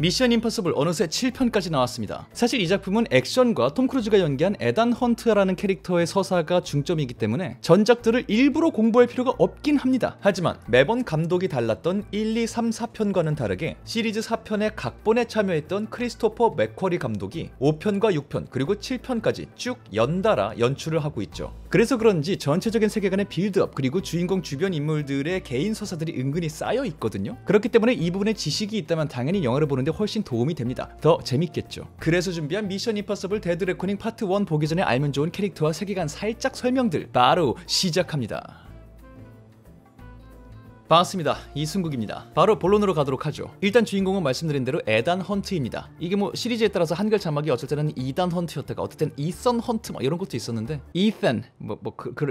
미션 임파서블 어느새 7편까지 나왔습니다. 사실 이 작품은 액션과 톰 크루즈가 연기한 에단 헌트라는 캐릭터의 서사가 중점이기 때문에 전작들을 일부러 공부할 필요가 없긴 합니다. 하지만 매번 감독이 달랐던 1, 2, 3, 4편과는 다르게 시리즈 4편의 각본에 참여했던 크리스토퍼 맥쿼리 감독이 5편과 6편 그리고 7편까지 쭉 연달아 연출을 하고 있죠. 그래서 그런지 전체적인 세계관의 빌드업 그리고 주인공 주변 인물들의 개인 서사들이 은근히 쌓여 있거든요. 그렇기 때문에 이 부분에 지식이 있다면 당연히 영화를 보는데 훨씬 도움이 됩니다. 더 재밌겠죠. 그래서 준비한 미션 임파서블 데드 레코닝 파트 1 보기 전에 알면 좋은 캐릭터와 세계관 살짝 설명들 바로 시작합니다. 반갑습니다. 이승국입니다. 바로 본론으로 가도록 하죠. 일단 주인공은 말씀드린 대로 에단 헌트입니다. 이게 뭐 시리즈에 따라서 한글 자막이 어쩔 때는 이단 헌트였다가 어떨 땐 이선 헌트 막 이런 것도 있었는데 이단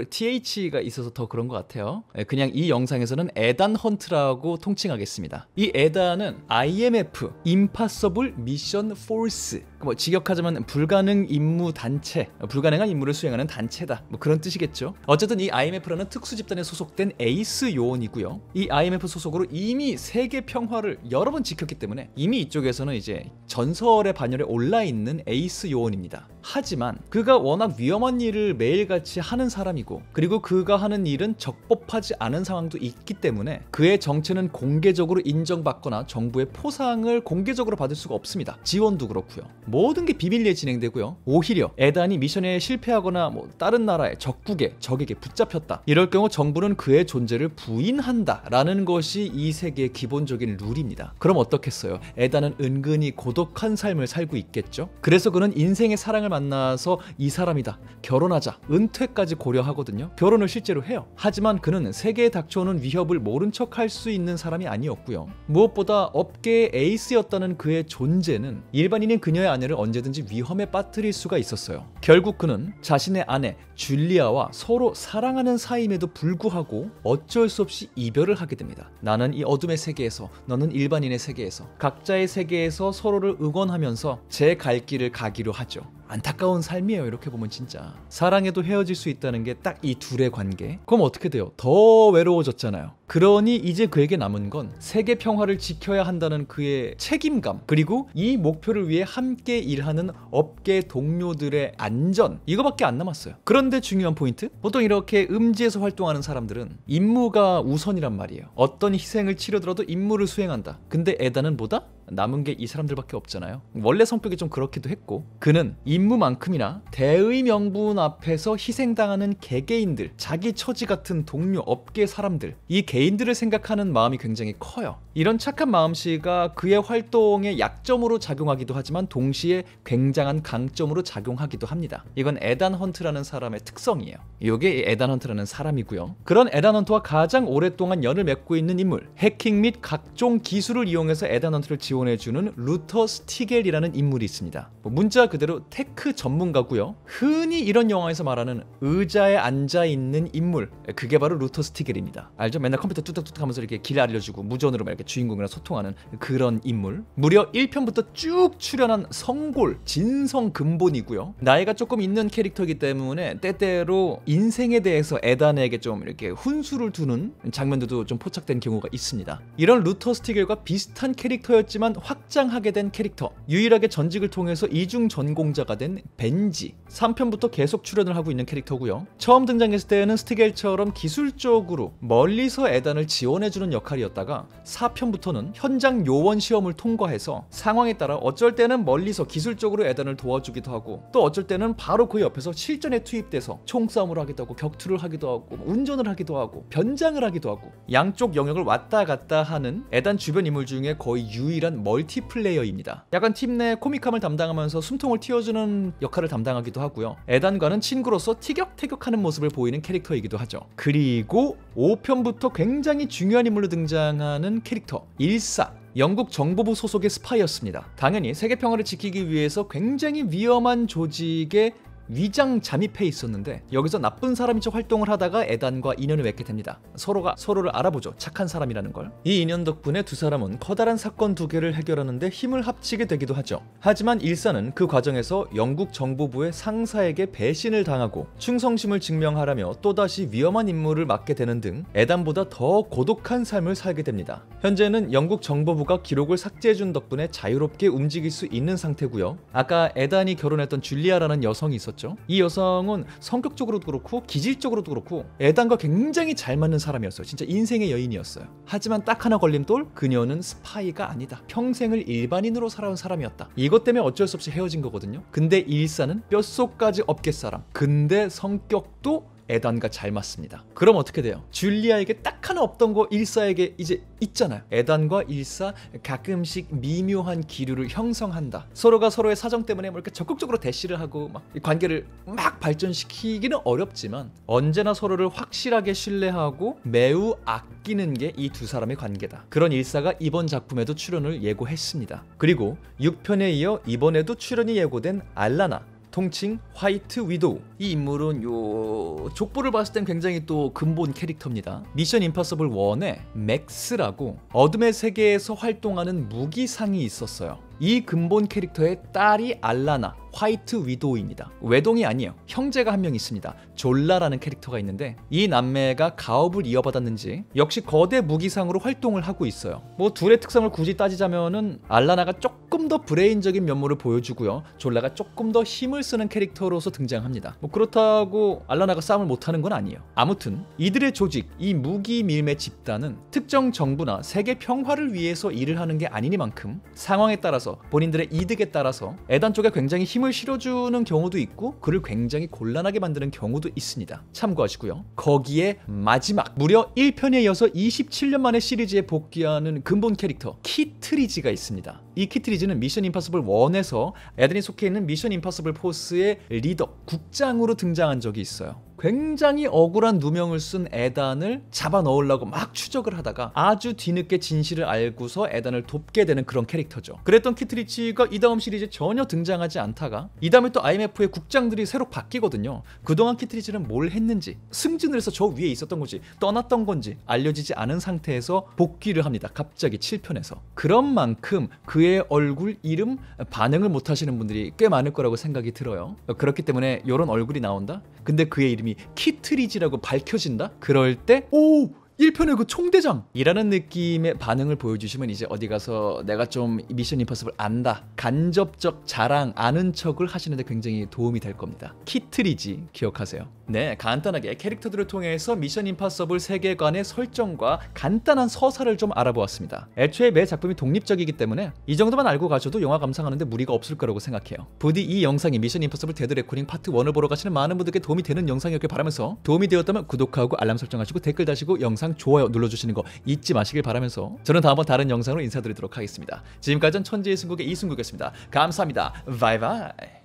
TH가 있어서 더 그런 것 같아요. 그냥 이 영상에서는 에단 헌트라고 통칭하겠습니다. 이 에단은 IMF 임파서블 미션 포스 뭐 직역하자면 불가능 임무 단체, 불가능한 임무를 수행하는 단체다 뭐 그런 뜻이겠죠. 어쨌든 이 IMF라는 특수 집단에 소속된 에이스 요원이고요. 이 IMF 소속으로 이미 세계 평화를 여러 번 지켰기 때문에 이미 이쪽에서는 이제 전설의 반열에 올라있는 에이스 요원입니다. 하지만 그가 워낙 위험한 일을 매일같이 하는 사람이고 그리고 그가 하는 일은 적법하지 않은 상황도 있기 때문에 그의 정체는 공개적으로 인정받거나 정부의 포상을 공개적으로 받을 수가 없습니다. 지원도 그렇고요. 모든 게 비밀리에 진행되고요. 오히려 에단이 미션에 실패하거나 뭐 다른 나라의 적에게 붙잡혔다. 이럴 경우 정부는 그의 존재를 부인한다 라는 것이 이 세계의 기본적인 룰입니다. 그럼 어떻겠어요? 에단은 은근히 고독한 삶을 살고 있겠죠? 그래서 그는 인생의 사랑을 만나서 이 사람이다, 결혼하자, 은퇴까지 고려하거든요. 결혼을 실제로 해요. 하지만 그는 세계에 닥쳐오는 위협을 모른 척 할 수 있는 사람이 아니었고요. 무엇보다 업계의 에이스였다는 그의 존재는 일반인인 그녀의 아내를 언제든지 위험에 빠뜨릴 수가 있었어요. 결국 그는 자신의 아내 줄리아와 서로 사랑하는 사이임에도 불구하고 어쩔 수 없이 이별을 하게 됩니다. 나는 이 어둠의 세계에서, 너는 일반인의 세계에서, 각자의 세계에서 서로를 응원하면서 제 갈 길을 가기로 하죠. 안타까운 삶이에요. 이렇게 보면 진짜 사랑해도 헤어질 수 있다는 게 딱 이 둘의 관계. 그럼 어떻게 돼요? 더 외로워졌잖아요. 그러니 이제 그에게 남은 건 세계 평화를 지켜야 한다는 그의 책임감, 그리고 이 목표를 위해 함께 일하는 업계 동료들의 안전, 이거밖에 안 남았어요. 그런데 중요한 포인트? 보통 이렇게 음지에서 활동하는 사람들은 임무가 우선이란 말이에요. 어떤 희생을 치르더라도 임무를 수행한다. 근데 에단은 뭐다? 남은 게 이 사람들밖에 없잖아요. 원래 성격이 좀 그렇기도 했고 그는 임무만큼이나 대의 명분 앞에서 희생당하는 개개인들, 자기 처지 같은 동료, 업계 사람들, 이 개인들을 생각하는 마음이 굉장히 커요. 이런 착한 마음씨가 그의 활동의 약점으로 작용하기도 하지만 동시에 굉장한 강점으로 작용하기도 합니다. 이건 에단 헌트라는 사람의 특성이에요. 이게 에단 헌트라는 사람이고요. 그런 에단 헌트와 가장 오랫동안 연을 맺고 있는 인물, 해킹 및 각종 기술을 이용해서 에단 헌트를 지원해주는 루터 스티겔이라는 인물이 있습니다. 문자 그대로 테크 전문가고요. 흔히 이런 영화에서 말하는 의자에 앉아있는 인물, 그게 바로 루터 스티겔입니다. 알죠? 맨날 컴퓨터 뚝딱뚝딱 하면서 이렇게 길 알려주고 무전으로 막 이렇게 주인공이랑 소통하는 그런 인물. 무려 1편부터 쭉 출연한 성골, 진성 근본이고요. 나이가 조금 있는 캐릭터이기 때문에 때때로 인생에 대해서 에단에게 좀 이렇게 훈수를 두는 장면들도 좀 포착된 경우가 있습니다. 이런 루터 스티겔과 비슷한 캐릭터였지만 확장하게 된 캐릭터, 유일하게 전직을 통해서 이중 전공자가 된 벤지, 3편부터 계속 출연을 하고 있는 캐릭터고요. 처음 등장했을 때는 스티겔처럼 기술적으로 멀리서 에단을 지원해주는 역할이었다가 4편부터는 현장 요원 시험을 통과해서 상황에 따라 어쩔 때는 멀리서 기술적으로 에단을 도와주기도 하고 또 어쩔 때는 바로 그 옆에서 실전에 투입돼서 총싸움을 하기도 하고 격투를 하기도 하고 운전을 하기도 하고 변장을 하기도 하고 양쪽 영역을 왔다 갔다 하는 에단 주변 인물 중에 거의 유일한 멀티플레이어입니다. 약간 팀 내 코믹함을 담당하면서 숨통을 틔워주는 역할을 담당하기도 하고요. 에단과는 친구로서 티격태격하는 모습을 보이는 캐릭터이기도 하죠. 그리고 5편부터 굉장히 중요한 인물로 등장하는 캐릭터, 일사, 영국 정보부 소속의 스파이였습니다. 당연히 세계 평화를 지키기 위해서 굉장히 위험한 조직의 위장 잠입해 있었는데 여기서 나쁜 사람인 척 활동을 하다가 에단과 인연을 맺게 됩니다. 서로가 서로를 알아보죠. 착한 사람이라는 걸. 이 인연 덕분에 두 사람은 커다란 사건 두 개를 해결하는데 힘을 합치게 되기도 하죠. 하지만 일사는 그 과정에서 영국 정보부의 상사에게 배신을 당하고 충성심을 증명하라며 또다시 위험한 임무를 맡게 되는 등 에단보다 더 고독한 삶을 살게 됩니다. 현재는 영국 정보부가 기록을 삭제해준 덕분에 자유롭게 움직일 수 있는 상태고요. 아까 에단이 결혼했던 줄리아라는 여성이 있었죠. 이 여성은 성격적으로도 그렇고 기질적으로도 그렇고 에단과 굉장히 잘 맞는 사람이었어요. 진짜 인생의 여인이었어요. 하지만 딱 하나 걸림돌, 그녀는 스파이가 아니다. 평생을 일반인으로 살아온 사람이었다. 이것 때문에 어쩔 수 없이 헤어진 거거든요. 근데 일사는 뼛속까지 업계사람. 근데 성격도 에단과 잘 맞습니다. 그럼 어떻게 돼요? 줄리아에게 딱 하나 없던 거 일사에게 이제 있잖아요. 에단과 일사 가끔씩 미묘한 기류를 형성한다. 서로가 서로의 사정 때문에 뭐 이렇게 적극적으로 대시를 하고 막 관계를 막 발전시키기는 어렵지만 언제나 서로를 확실하게 신뢰하고 매우 아끼는 게 이 두 사람의 관계다. 그런 일사가 이번 작품에도 출연을 예고했습니다. 그리고 6편에 이어 이번에도 출연이 예고된 알라나, 통칭 화이트 위도우. 이 인물은 요 족보를 봤을 땐 굉장히 또 근본 캐릭터입니다. 미션 임파서블 1에 맥스라고 어둠의 세계에서 활동하는 무기상이 있었어요. 이 근본 캐릭터의 딸이 알라나, 화이트 위도우입니다. 외동이 아니에요. 형제가 한 명 있습니다. 졸라라는 캐릭터가 있는데 이 남매가 가업을 이어받았는지 역시 거대 무기상으로 활동을 하고 있어요. 뭐 둘의 특성을 굳이 따지자면은 알라나가 조금 더 브레인적인 면모를 보여주고요. 졸라가 조금 더 힘을 쓰는 캐릭터로서 등장합니다. 뭐 그렇다고 알라나가 싸움을 못하는 건 아니에요. 아무튼 이들의 조직, 이 무기 밀매 집단은 특정 정부나 세계 평화를 위해서 일을 하는 게 아니니만큼 상황에 따라서 본인들의 이득에 따라서 에단 쪽에 굉장히 힘을 실어주는 경우도 있고 그를 굉장히 곤란하게 만드는 경우도 있습니다. 참고하시고요. 거기에 마지막 무려 1편에 이어서 27년 만에 시리즈에 복귀하는 근본 캐릭터 키트리지가 있습니다. 이 키트리지는 미션 임파서블 1에서 에단이 속해 있는 미션 임파서블 포스의 리더, 국장으로 등장한 적이 있어요. 굉장히 억울한 누명을 쓴 에단을 잡아 넣으려고 막 추적을 하다가 아주 뒤늦게 진실을 알고서 에단을 돕게 되는 그런 캐릭터죠. 그랬던 키트리치가 이 다음 시리즈에 전혀 등장하지 않다가 이 다음에 또 IMF의 국장들이 새로 바뀌거든요. 그동안 키트리치는 뭘 했는지, 승진을 해서 저 위에 있었던 건지 떠났던 건지 알려지지 않은 상태에서 복귀를 합니다. 갑자기 7편에서. 그런 만큼 그의 얼굴, 이름, 반응을 못 하시는 분들이 꽤 많을 거라고 생각이 들어요. 그렇기 때문에 이런 얼굴이 나온다? 근데 그의 이름이 키트리지라고 밝혀진다? 그럴 때 오! 1편의 그 총대장이라는 느낌의 반응을 보여주시면 이제 어디 가서 내가 좀 미션 임파서블 안다, 간접적 자랑, 아는 척을 하시는데 굉장히 도움이 될 겁니다. 키트리지 기억하세요. 네, 간단하게 캐릭터들을 통해서 미션 임파서블 세계관의 설정과 간단한 서사를 좀 알아보았습니다. 애초에 매 작품이 독립적이기 때문에 이 정도만 알고 가셔도 영화 감상하는데 무리가 없을 거라고 생각해요. 부디 이 영상이 미션 임파서블 데드 레코닝 파트 1을 보러 가시는 많은 분들께 도움이 되는 영상이었길 바라면서 도움이 되었다면 구독하고 알람 설정하시고 댓글 다시고 영상 좋아요 눌러주시는 거 잊지 마시길 바라면서 저는 다음번 다른 영상으로 인사드리도록 하겠습니다. 지금까지는 천재의 승국의 이승국이었습니다. 감사합니다. 바이바이.